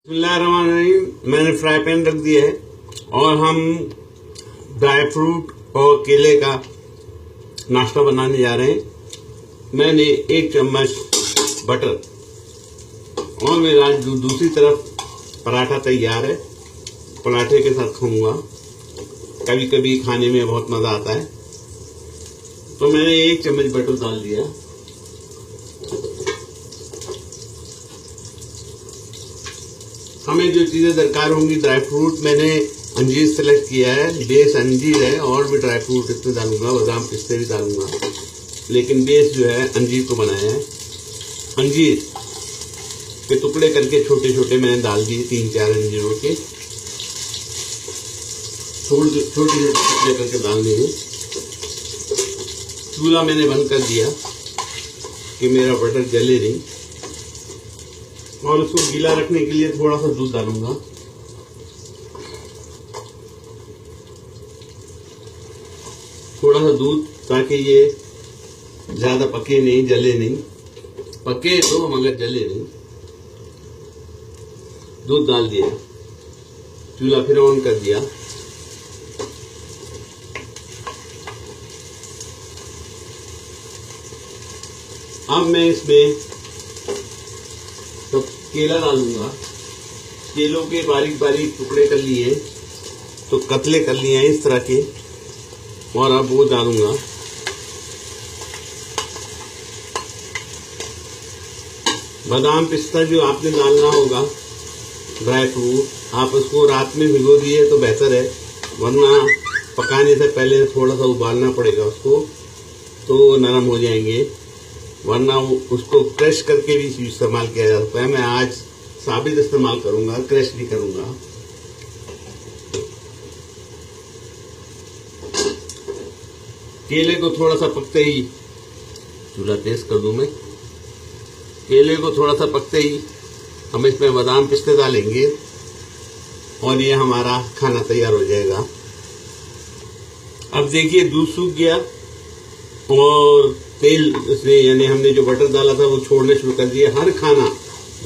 बिस्मिल्लाहिर्रहमानिर्रहीम। मैंने fry pan रख दिया है और हम ड्राई फ्रूट और केले का नाश्ता बनाने जा रहे हैं। मैंने 1 चम्मच बटर और मेरा दूसरी तरफ पराठा तैयार है। पराठे के साथ खाऊंगा, कभी कभी खाने में बहुत मजा आता है। तो मैंने 1 चम्मच बटर डाल दिया। हमें जो चीजें दरकार होंगी, ड्राई फ्रूट मैंने अंजीर सेलेक्ट किया है, बेस अंजीर है। और भी ड्राई फ्रूट इसमें डालूंगा, बादाम पिस्ते भी डालूंगा, लेकिन बेस जो है अंजीर को बनाया है। अंजीर के टुकड़े करके छोटे छोटे मैंने डाल दिए, 3-4 अंजीरों के छोटे छोटे टुकड़े करके डाल दिए। चूल्हा मैंने बंद कर दिया कि मेरा बटर जले नहीं। और इसको गीला रखने के लिए थोड़ा सा दूध डालूंगा। थोड़ा सा दूध, ताकि ये ज्यादा पके नहीं, जले नहीं। पके तो मगर जले नहीं। दूध डाल दिया, चूल्हा फिर ऑन कर दिया। अब मैं इसमें तो केला डालूंगा। केलों के बारीक बारीक टुकड़े कर लिए, तो कतले कर लिए हैं इस तरह के, और अब वो डालूंगा। बादाम पिस्ता जो आपने डालना होगा, ड्राई फ्रूट, आप उसको रात में भिगो दिए तो बेहतर है, वरना पकाने से पहले थोड़ा सा उबालना पड़ेगा उसको, तो नरम हो जाएंगे। वरना उसको क्रश करके भी इस्तेमाल किया जा सकता है। मैं आज साबित इस्तेमाल करूंगा, क्रश नहीं करूंगा। केले को थोड़ा सा पकते ही, चूल्हा तेज कर दूं मैं, केले को थोड़ा सा पकते ही हम इसमें बादाम पिस्ते डालेंगे और ये हमारा खाना तैयार हो जाएगा। अब देखिए दूध सूख गया और तेल से, यानी हमने जो बटर डाला था वो छोड़ने शुरू कर दिया। हर खाना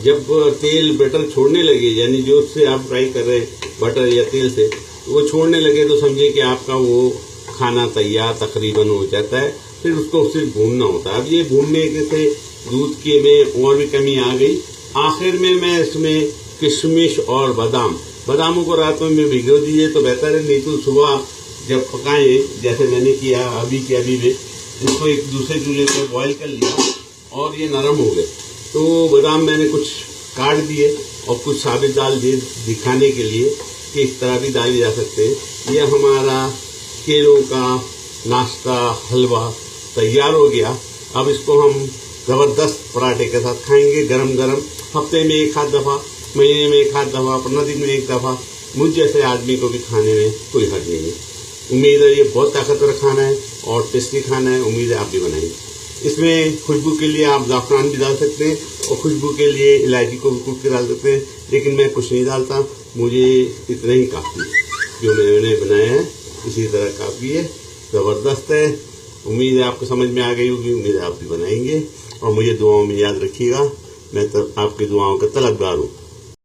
जब तेल बटर छोड़ने लगे, यानी जो उससे आप फ्राई कर रहे हैं बटर या तेल से, वो छोड़ने लगे तो समझिए कि आपका वो खाना तैयार तकरीबन हो जाता है। फिर उसको सिर्फ भूनना होता है। अब ये भूनने से दूध के में और भी कमी आ गई। आखिर में मैं इसमें किशमिश और बादामों को रात में भिगो दीजिए तो बेहतर है, नहीं तो सुबह जब पकाएं, जैसे मैंने किया अभी के अभी में, इसको एक दूसरे चूल्हे पर बॉईल कर लिया और ये नरम हो गए। तो बादाम मैंने कुछ काट दिए और कुछ साबित डाल दिए, दिखाने के लिए कि इस तरह भी डाले जा सकते हैं। ये हमारा केलों का नाश्ता हलवा तैयार हो गया। अब इसको हम जबरदस्त पराठे के साथ खाएंगे, गरम गरम। हफ्ते में 1 दफा, महीने में 1 दफा, 15 दिन में 1 दफा, मुझ जैसे आदमी को भी खाने में कोई हर्ज नहीं है। उम्मीद है ये बहुत ताकतवर खाना है और टेस्टी खाना है। उम्मीद है आप भी बनाएंगे। इसमें खुशबू के लिए आप ज़ाफ़रान भी डाल सकते हैं और खुशबू के लिए इलायची को भी कूट के डाल सकते हैं, लेकिन मैं कुछ नहीं डालता। मुझे इतना ही काफ़ी, जो मैंने बनाया है इसी तरह काफ़ी है, ज़बरदस्त है। उम्मीद है आपको समझ में आ गई होगी। उम्मीद है आप भी बनाएंगे और मुझे दुआओं में याद रखिएगा। मैं आपकी दुआओं का तलबगार हूँ।